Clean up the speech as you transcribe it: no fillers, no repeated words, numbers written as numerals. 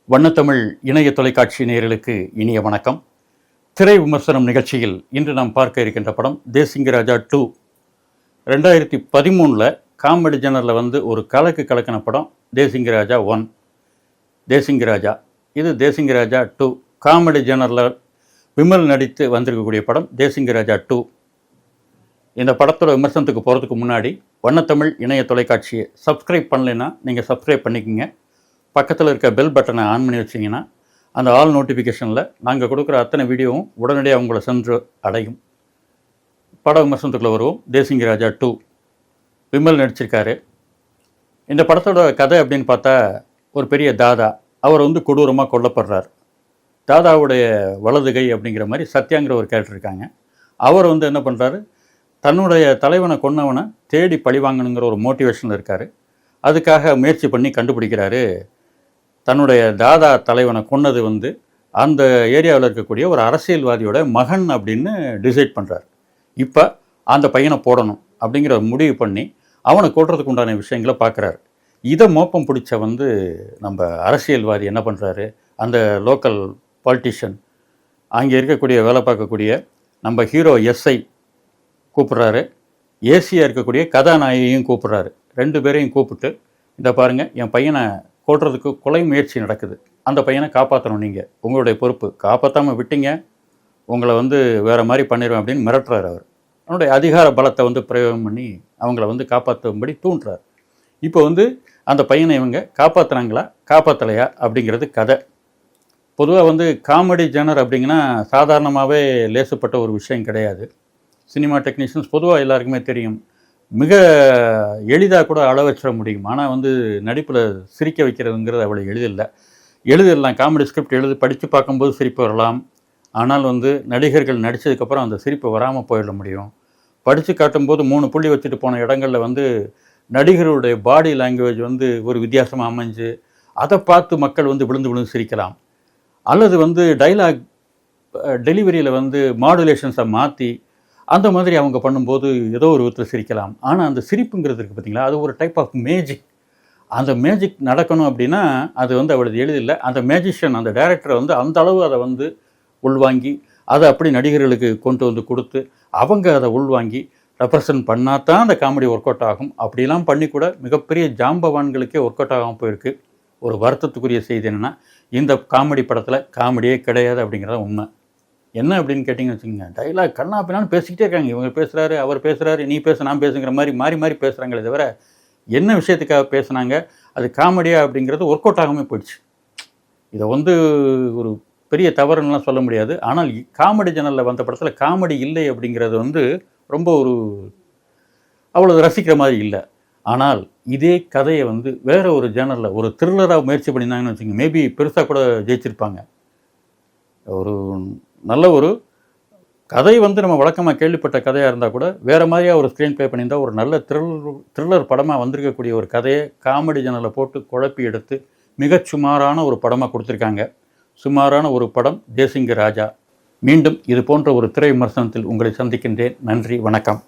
வண்ணத்தமிழ் இணைய தொலைக்காட்சி நேயர்களுக்கு இனிய வணக்கம். திரை விமர்சனம் நிகழ்ச்சியில் இன்று நாம் பார்க்க இருக்கின்ற படம் தேசிங்கராஜா 2. 2013 காமெடி ஜெனரில் ஒரு கலக்கின படம் தேசிங்கராஜா 1. தேசிங்கராஜா இது தேசிங்கராஜா 2 காமெடி ஜெனரில் விமல் நடித்து வந்திருக்கக்கூடிய படம் தேசிங்கராஜா 2. இந்த படத்தோட விமர்சனத்துக்கு போகிறதுக்கு முன்னாடி வண்ணத்தமிழ் இணைய தொலைக்காட்சியை சப்ஸ்கிரைப் பண்ணலைன்னா நீங்கள் சப்ஸ்கிரைப் பண்ணிக்கோங்க. பக்கத்தில் இருக்க பெல் பட்டனை ஆன் பண்ணி வச்சிங்கன்னா அந்த ஆல் நோட்டிஃபிகேஷனில் நாங்கள் கொடுக்குற அத்தனை வீடியோவும் உடனடியாக உங்களை சென்று அடையும். பட விமர்சனத்துக்குள்ளே வருவோம். தேசிங்கராஜா 2 விமல் நடிச்சிருக்காரு. இந்த படத்தோட கதை அப்படின்னு பார்த்தா, ஒரு பெரிய தாதா அவர் கொடூரமாக கொல்லப்படுறார். தாதாவுடைய வலதுகை அப்படிங்கிற மாதிரி சத்யாங்கிற ஒரு கேரக்டர் இருக்காங்க. அவர் என்ன பண்ணுறாரு, தன்னுடைய தலைவனை கொன்னவனை தேடி பழிவாங்கணுங்கிற ஒரு மோட்டிவேஷனில் இருக்கார். அதுக்காக முயற்சி பண்ணி கண்டுபிடிக்கிறாரு. தன்னுடைய தாதா தலைவனை கொன்னது அந்த ஏரியாவில் இருக்கக்கூடிய ஒரு அரசியல்வாதியோட மகன் அப்படின்னு டிசைட் பண்ணுறார். இப்போ அந்த பையனை போடணும் அப்படிங்கிற முடிவு பண்ணி அவனை கொல்றதுக்கு உண்டான விஷயங்களை பார்க்குறாரு. இதை மோப்பம் பிடிச்ச நம்ம அரசியல்வாதி என்ன பண்ணுறாரு, அந்த லோக்கல் பாலிட்டிஷியன் அங்கே இருக்கக்கூடிய வேலை பார்க்கக்கூடிய நம்ம ஹீரோ எஸ்ஐ கூப்பிட்றாரு. ஏசியாக இருக்கக்கூடிய கதாநாயகியும் கூப்பிட்றாரு. 2 பேரையும் கூப்பிட்டு, இந்த பாருங்கள், என் பையனை கொல்றதுக்கு கொலை முயற்சி நடக்குது, அந்த பையனை காப்பாற்றணும், நீங்கள் உங்களுடைய பொறுப்பு, காப்பாற்றாமல் விட்டீங்க உங்களை வேறு மாதிரி பண்ணிடுவேன் அப்படின்னு மிரட்டுறாரு. அவர் அவனுடைய அதிகார பலத்தை பிரயோகம் பண்ணி அவங்கள காப்பாற்றும்படி தூண்டுறார். இப்போ அந்த பையனை இவங்க காப்பாற்றுறாங்களா காப்பாற்றலையா அப்படிங்கிறது கதை. பொதுவாக காமெடி ஜெனர் அப்படிங்கன்னா சாதாரணமாகவே லேசுப்பட்ட ஒரு விஷயம் கிடையாது. சினிமா டெக்னீஷியன்ஸ் பொதுவாக எல்லாருக்குமே தெரியும், மிக எளிதாக கூட அள வச்சிட முடியும். ஆனால் நடிப்பில் சிரிக்க வைக்கிறதுங்கிறது அவ்வளோ எழுதிடலாம். காமெடி ஸ்கிரிப்ட் படித்து பார்க்கும்போது சிரிப்பு வரலாம். ஆனால் நடிகர்கள் நடித்ததுக்கப்புறம் அந்த சிரிப்பு வராமல் போயிட முடியும். படித்து காட்டும்போது 3 புள்ளி வச்சுட்டு போன இடங்களில் நடிகருடைய பாடி லாங்குவேஜ் ஒரு வித்தியாசமாக அமைஞ்சு அதை பார்த்து மக்கள் விழுந்து விழுந்து சிரிக்கலாம். அல்லது டைலாக் டெலிவரியில் மாடுலேஷன்ஸை மாற்றி அந்த மாதிரி அவங்க பண்ணும்போது ஏதோ ஒரு விதத்தில் சிரிக்கலாம். ஆனால் அந்த சிரிப்புங்கிறது இருக்குது பார்த்தீங்களா, அது ஒரு டைப் ஆஃப் மேஜிக். அந்த மேஜிக் நடக்கணும் அப்படின்னா அது அவ்வளவு எளிதில்லை. அந்த மேஜிஷியன், அந்த டைரக்டரை அந்த அளவு அதை உள்வாங்கி அதை அப்படி நடிகர்களுக்கு கொண்டு கொடுத்து அவங்க அதை உள்வாங்கி ரெப்ரசன்ட் பண்ணால் தான் அந்த காமெடி ஒர்க் அவுட் ஆகும். அப்படிலாம் பண்ணி கூட மிகப்பெரிய ஜாம்பவான்களுக்கே ஒர்க் அவுட் ஆகாமல் போயிருக்கு. ஒரு வருத்தத்துக்குரிய செய்தி என்னென்னா, இந்த காமெடி படத்தில் காமெடியே கிடையாது அப்படிங்கிறத உண்மை. என்ன அப்படின்னு கேட்டிங்கன்னு வச்சுக்கோங்க, டைலாக் கண்ணா பின்னான்னு பேசிக்கிட்டே இருக்காங்க. இவங்க பேசுகிறாரு, அவர் பேசுகிறாரு, நீ பேச நான் பேசுங்கிற மாதிரி மாறி மாறி பேசுகிறாங்களே தவிர என்ன விஷயத்துக்காக பேசுனாங்க, அது காமெடியா அப்படிங்கிறது ஒர்க் அவுட் ஆகாமல் போயிடுச்சு. இதை ஒரு பெரிய தவறுன்னெலாம் சொல்ல முடியாது. ஆனால் காமெடி ஜெனரில் வந்த படத்தில் காமெடி இல்லை அப்படிங்கிறது ரொம்ப அவ்வளோ ரசிக்கிற மாதிரி இல்லை. ஆனால் இதே கதையை வேறு ஒரு ஜேனரில் ஒரு த்ரில்லராக முயற்சி பண்ணியிருந்தாங்கன்னு வச்சுக்கோங்க, மேபி பெருசாக கூட ஜெயிச்சிருப்பாங்க. ஒரு நல்ல ஒரு கதை நம்ம வழக்கமாக கேள்விப்பட்ட கதையாக இருந்தால் கூட வேறு மாதிரியாக ஒரு ஸ்க்ரீன் ப்ளே பண்ணியிருந்தால் ஒரு நல்ல த்ரில்லர் படமாக வந்திருக்கக்கூடிய ஒரு கதையை காமெடி ஜெனரில் போட்டு குழப்பி எடுத்து மிகச் சுமாரான ஒரு படமாக கொடுத்துருக்காங்க. சுமாரான ஒரு படம் தேசிங்கராஜா. மீண்டும் இது போன்ற ஒரு திரை விமர்சனத்தில் உங்களை சந்திக்கின்றேன். நன்றி, வணக்கம்.